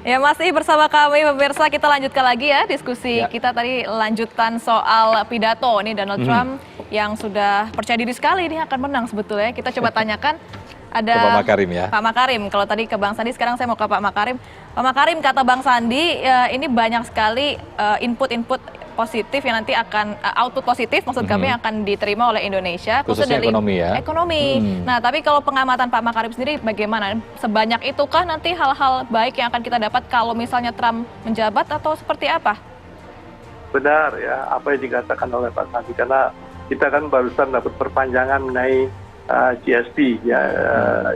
Ya, masih bersama kami pemirsa, kita lanjutkan lagi ya diskusi kita tadi, lanjutan soal pidato nih Donald Trump yang sudah percaya diri sekali ini akan menang sebetulnya. Kita coba tanyakan ada Ke Pak Makarim ya. Pak Makarim. Kalau tadi ke Bang Sandi, sekarang saya mau ke Pak Makarim. Pak Makarim, kata Bang Sandi ini banyak sekali input-input positif yang nanti akan output positif maksud kami akan diterima oleh Indonesia khususnya dari ekonomi ya. Ekonomi. Nah, tapi kalau pengamatan Pak Makarim sendiri bagaimana? Sebanyak itukah nanti hal-hal baik yang akan kita dapat kalau misalnya Trump menjabat atau seperti apa? Benar ya, apa yang dikatakan oleh Pak Sandi, karena kita kan barusan dapat perpanjangan mengenai GSP ya,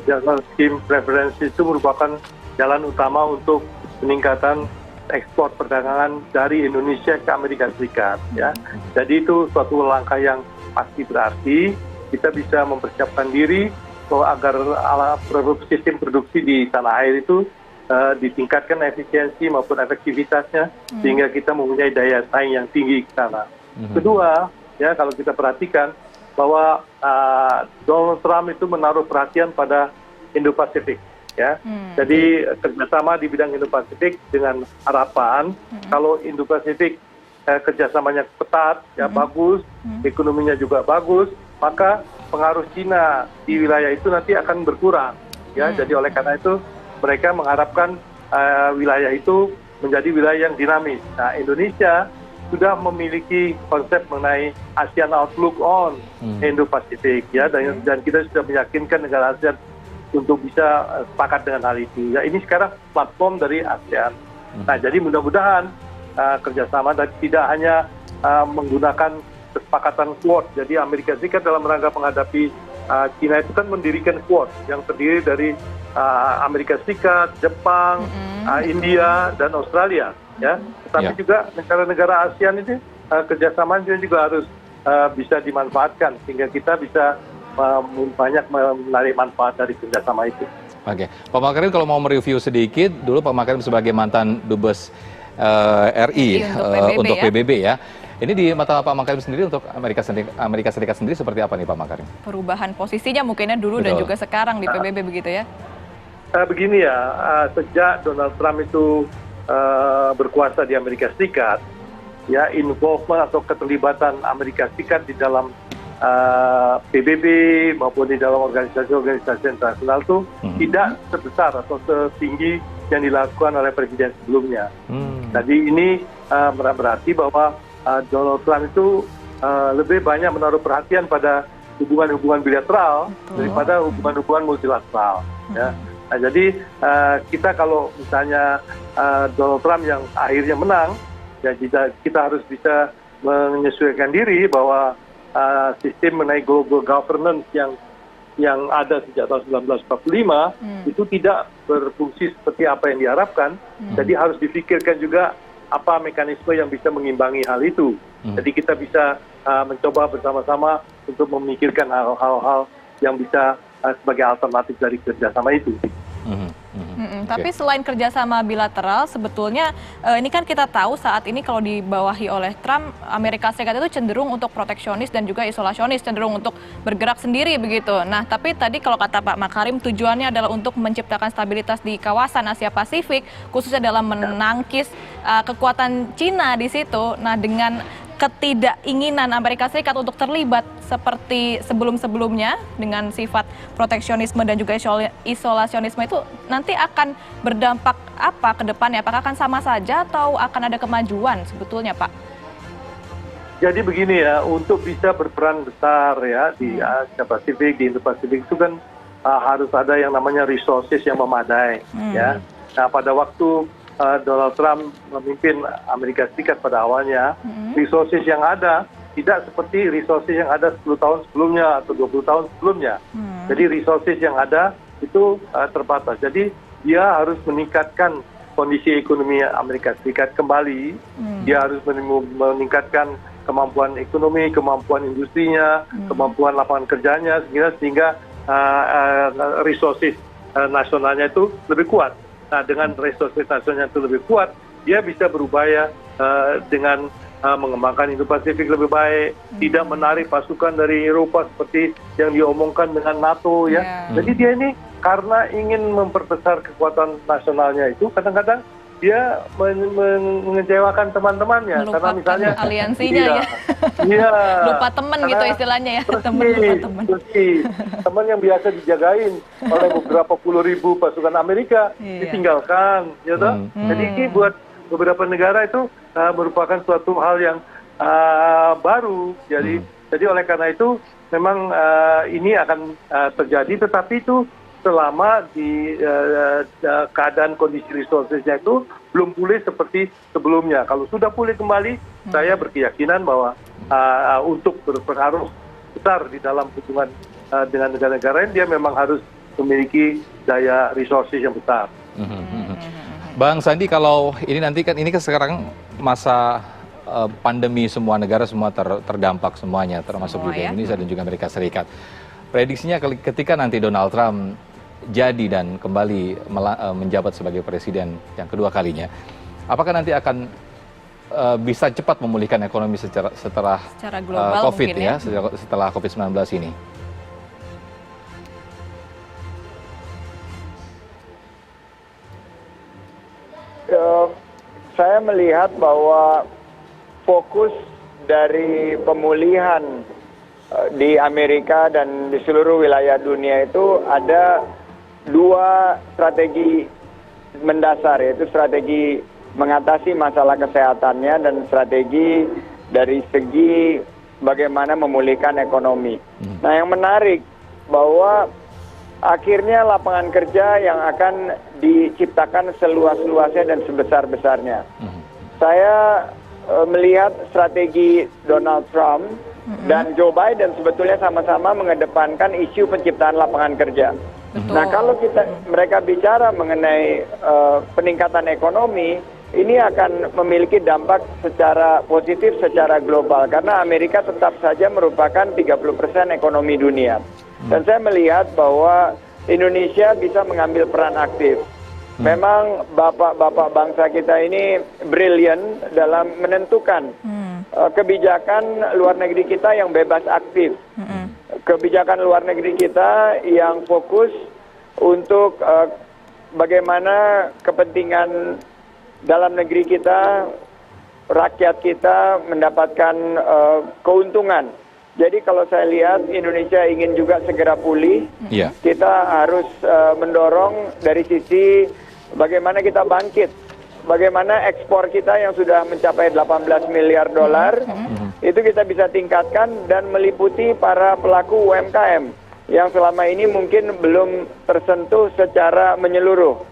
General Scheme Preference itu merupakan jalan utama untuk peningkatan ekspor perdagangan dari Indonesia ke Amerika Serikat ya. Jadi itu suatu langkah yang pasti berarti kita bisa mempersiapkan diri agar sistem produksi di tanah air itu ditingkatkan efisiensi maupun efektivitasnya sehingga kita mempunyai daya saing yang tinggi ke sana. Kedua, ya kalau kita perhatikan bahwa Donald Trump itu menaruh perhatian pada Indo-Pasifik. Ya, jadi kerjasama di bidang Indo-Pasifik dengan harapan kalau Indo-Pasifik kerjasamanya ketat, ya bagus, ekonominya juga bagus, maka pengaruh Cina di wilayah itu nanti akan berkurang. Ya, jadi oleh karena itu mereka mengharapkan wilayah itu menjadi wilayah yang dinamis. Nah, Indonesia sudah memiliki konsep mengenai ASEAN Outlook on Indo-Pasifik, ya, dan kita sudah meyakinkan negara ASEAN untuk bisa sepakat dengan hal itu. Ya, ini sekarang platform dari ASEAN. Nah, jadi mudah-mudahan kerjasama dan tidak hanya menggunakan kesepakatan Quad. Jadi Amerika Serikat dalam rangka menghadapi Cina itu kan mendirikan Quad yang terdiri dari Amerika Serikat, Jepang, India, dan Australia. Ya, tetapi juga negara-negara ASEAN ini kerjasama juga harus bisa dimanfaatkan sehingga kita bisa banyak menarik manfaat dari kerjasama itu. Oke, Pak Makarim kalau mau mereview sedikit, dulu Pak Makarim sebagai mantan Dubes RI untuk PBB ya. Ini di mata Pak Makarim sendiri untuk Amerika Serikat sendiri seperti apa nih Pak Makarim? Perubahan posisinya mungkinnya dulu dan juga sekarang di PBB begitu ya? Begini ya, sejak Donald Trump itu berkuasa di Amerika Serikat, ya involvement atau keterlibatan Amerika Serikat di dalam PBB maupun di dalam organisasi-organisasi internasional itu tidak sebesar atau setinggi yang dilakukan oleh presiden sebelumnya. Jadi ini berarti bahwa Donald Trump itu lebih banyak menaruh perhatian pada hubungan-hubungan bilateral daripada hubungan-hubungan multilateral. Ya. Nah, jadi kita kalau misalnya Donald Trump yang akhirnya menang, ya kita harus bisa menyesuaikan diri bahwa sistem mengenai global governance yang ada sejak tahun 1945 itu tidak berfungsi seperti apa yang diharapkan. Jadi harus difikirkan juga apa mekanisme yang bisa mengimbangi hal itu. Jadi kita bisa mencoba bersama-sama untuk memikirkan hal-hal yang bisa sebagai alternatif dari kerjasama itu. Tapi selain kerjasama bilateral, sebetulnya ini kan kita tahu saat ini kalau dibawahi oleh Trump, Amerika Serikat itu cenderung untuk proteksionis dan juga isolasionis, cenderung untuk bergerak sendiri begitu. Nah, tapi tadi kalau kata Pak Makarim, tujuannya adalah untuk menciptakan stabilitas di kawasan Asia Pasifik, khususnya dalam menangkis kekuatan Cina di situ. Nah, dengan ketidakinginan Amerika Serikat untuk terlibat seperti sebelum-sebelumnya dengan sifat proteksionisme dan juga isolasionisme itu nanti akan berdampak apa ke depannya? Apakah akan sama saja atau akan ada kemajuan sebetulnya, Pak? Jadi begini ya, untuk bisa berperan besar ya di Asia Pasifik, di Indo-Pasifik itu kan harus ada yang namanya resources yang memadai ya. Nah, pada waktu Donald Trump memimpin Amerika Serikat pada awalnya, resources yang ada tidak seperti resources yang ada 10 tahun sebelumnya atau 20 tahun sebelumnya. Jadi resources yang ada itu terbatas. Jadi dia harus meningkatkan kondisi ekonomi Amerika Serikat kembali. Dia harus meningkatkan kemampuan ekonomi, kemampuan industrinya, kemampuan lapangan kerjanya sehingga resources nasionalnya itu lebih kuat. Nah, dengan resources nasionalnya itu lebih kuat, dia bisa berupaya dengan mengembangkan Indo-Pasifik lebih baik, tidak menarik pasukan dari Eropa seperti yang diomongkan dengan NATO ya. Jadi dia ini karena ingin memperbesar kekuatan nasionalnya itu kadang-kadang dia mengecewakan teman-temannya karena misalnya aliansinya ya. Iya. Lupa teman gitu istilahnya ya. Teman yang biasa dijagain oleh beberapa puluh ribu pasukan Amerika ditinggalkan, ya toh. Jadi ini buat beberapa negara itu merupakan suatu hal yang baru. Jadi oleh karena itu memang ini akan terjadi, tetapi itu selama di keadaan kondisi resourcesnya itu belum pulih seperti sebelumnya. Kalau sudah pulih kembali, saya berkeyakinan bahwa untuk berpengaruh besar di dalam hubungan dengan negara-negara lain, dia memang harus memiliki daya resources yang besar. Bang Sandi, kalau ini nanti kan sekarang masa pandemi, semua negara semua terdampak semuanya, termasuk juga Indonesia dan juga Amerika Serikat. Prediksinya ketika nanti Donald Trump jadi dan kembali menjabat sebagai presiden yang kedua kalinya, apakah nanti akan bisa cepat memulihkan ekonomi setelah global COVID ya, setelah COVID-19 ini? Saya melihat bahwa fokus dari pemulihan di Amerika dan di seluruh wilayah dunia itu ada dua strategi mendasar, yaitu strategi mengatasi masalah kesehatannya dan strategi dari segi bagaimana memulihkan ekonomi. Nah, yang menarik bahwa akhirnya lapangan kerja yang akan diciptakan seluas-luasnya dan sebesar-besarnya. Saya melihat strategi Donald Trump dan Joe Biden sebetulnya sama-sama mengedepankan isu penciptaan lapangan kerja. Betul. Nah, kalau mereka bicara mengenai peningkatan ekonomi, ini akan memiliki dampak secara positif secara global karena Amerika tetap saja merupakan 30% ekonomi dunia. Dan saya melihat bahwa Indonesia bisa mengambil peran aktif. Memang bapak-bapak bangsa kita ini brilian dalam menentukan kebijakan luar negeri kita yang bebas aktif. Kebijakan luar negeri kita yang fokus untuk bagaimana kepentingan dalam negeri kita, rakyat kita mendapatkan keuntungan. Jadi kalau saya lihat Indonesia ingin juga segera pulih, kita harus mendorong dari sisi bagaimana kita bangkit, bagaimana ekspor kita yang sudah mencapai 18 miliar dolar, itu kita bisa tingkatkan dan meliputi para pelaku UMKM yang selama ini mungkin belum tersentuh secara menyeluruh.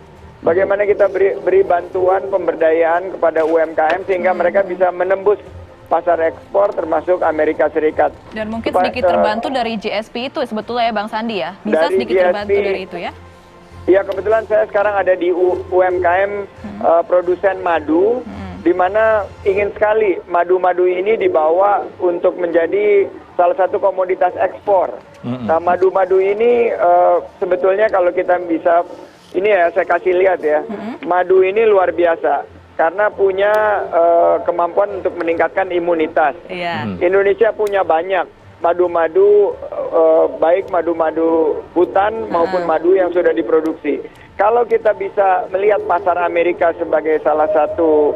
Bagaimana kita beri bantuan pemberdayaan kepada UMKM sehingga mereka bisa menembus pasar ekspor termasuk Amerika Serikat. Dan mungkin sedikit terbantu dari GSP itu sebetulnya ya Bang Sandi ya? Bisa sedikit terbantu dari itu ya? Ya, kebetulan saya sekarang ada di UMKM produsen madu, di mana ingin sekali madu-madu ini dibawa untuk menjadi salah satu komoditas ekspor. Nah, madu-madu ini sebetulnya kalau kita bisa, ini ya saya kasih lihat ya, madu ini luar biasa. Karena punya kemampuan untuk meningkatkan imunitas. Indonesia punya banyak madu-madu, baik madu-madu hutan maupun madu yang sudah diproduksi. Kalau kita bisa melihat pasar Amerika sebagai salah satu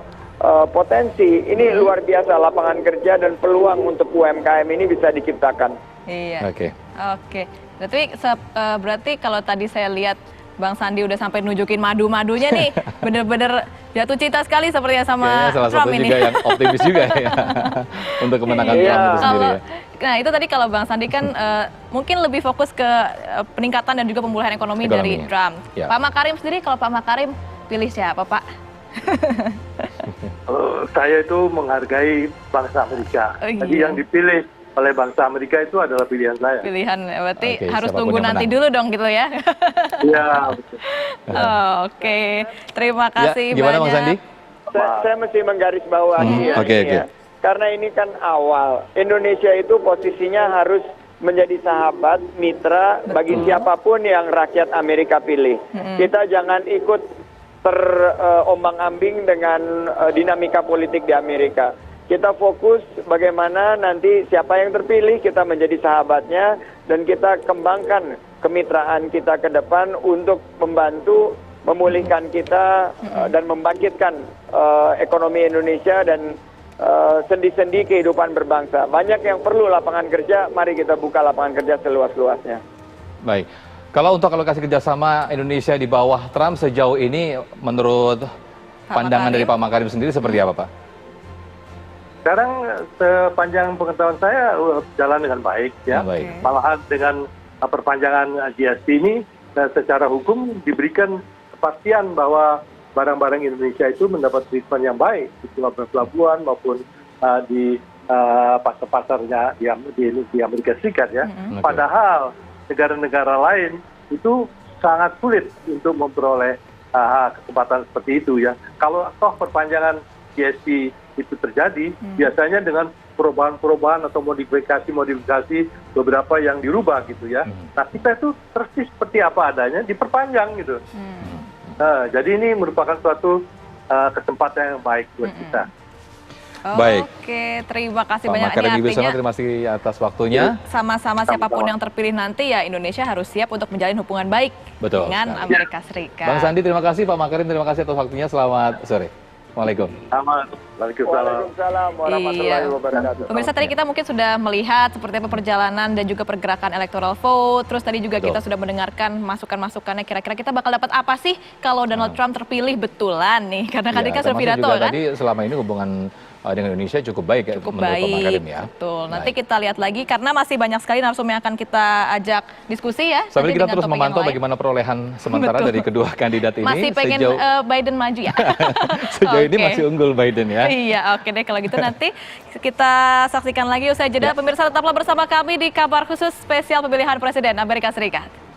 potensi, ini luar biasa lapangan kerja dan peluang untuk UMKM ini bisa diciptakan. Iya. Oke. Berarti kalau tadi saya lihat Bang Sandi udah sampai nunjukin madu-madunya nih, bener-bener jatuh cinta sekali sepertinya sama salah Trump satu ini. Juga yang optimis juga ya untuk kemenangan Trump itu sendiri ya. Nah itu tadi kalau Bang Sandi kan mungkin lebih fokus ke peningkatan dan juga pemulihan ekonomi dari Trump. Pak Makarim sendiri, kalau Pak Makarim pilih siapa Pak? Saya itu menghargai bangsa Amerika. Jadi yang dipilih oleh bangsa Amerika itu adalah pilihan saya. Pilihan, berarti harus tunggu nanti dulu dong gitu ya? Iya, betul. Oke, terima kasih gimana, banyak. Bang Sandi? Saya mesti menggarisbawahi ya. Karena ini kan awal. Indonesia itu posisinya harus menjadi sahabat, mitra bagi siapapun yang rakyat Amerika pilih. Kita jangan ikut terombang-ambing dengan dinamika politik di Amerika. Kita fokus bagaimana nanti siapa yang terpilih kita menjadi sahabatnya dan kita kembangkan kemitraan kita ke depan untuk membantu memulihkan kita dan membangkitkan ekonomi Indonesia dan sendi-sendi kehidupan berbangsa. Banyak yang perlu lapangan kerja, mari kita buka lapangan kerja seluas-luasnya. Baik, kalau untuk alokasi kerjasama Indonesia di bawah Trump sejauh ini, menurut pandangan dari Pak Makarim sendiri seperti apa, Pak? Sekarang sepanjang pengetahuan saya jalan dengan baik, ya. Baik. Malahan dengan perpanjangan GSP ini secara hukum diberikan kepastian bahwa barang-barang Indonesia itu mendapat treatment yang baik di pelabuhan maupun di pasar-pasarnya di Amerika Serikat, ya. Padahal negara-negara lain itu sangat sulit untuk memperoleh kesempatan seperti itu, ya. Kalau toh perpanjangan GSP itu terjadi, biasanya dengan perubahan-perubahan atau modifikasi beberapa yang dirubah gitu, ya. Nah, kita itu persis seperti apa adanya diperpanjang gitu. Jadi ini merupakan suatu kesempatan yang baik buat kita. Baik. Oke, terima kasih Pak banyak. Makarim Ini Wibisana, artinya terima kasih atas waktunya. sama-sama siapapun yang terpilih nanti, ya Indonesia harus siap untuk menjalin hubungan baik Betul dengan sekali. Amerika Serikat. Bang Sandi, terima kasih. Pak Makarim, terima kasih atas waktunya. Selamat sore. Waalaikumsalam. Waalaikumsalam warahmatullahi wabarakatuh. Pemirsa, tadi kita mungkin sudah melihat seperti apa perjalanan dan juga pergerakan electoral vote. Terus tadi juga kita sudah mendengarkan masukan-masukannya. Kira-kira kita bakal dapat apa sih kalau Donald Trump terpilih betulan nih? Karena tadi kan sudah pidato kan? Tadi selama ini hubungan dengan Indonesia cukup baik, Cukup menurut Pak baik, Makarim, ya. betul. Nanti kita lihat lagi karena masih banyak sekali narsum yang akan kita ajak diskusi, ya. Sambil nanti kita dengan terus topik yang memantau lain. bagaimana perolehan sementara dari kedua kandidat ini. Masih pengen Biden maju ya? Sejauh ini Oke. masih unggul Biden, ya. Iya, oke deh kalau gitu nanti kita saksikan lagi usai jeda. Pemirsa, tetaplah bersama kami di kabar khusus spesial pemilihan Presiden Amerika Serikat.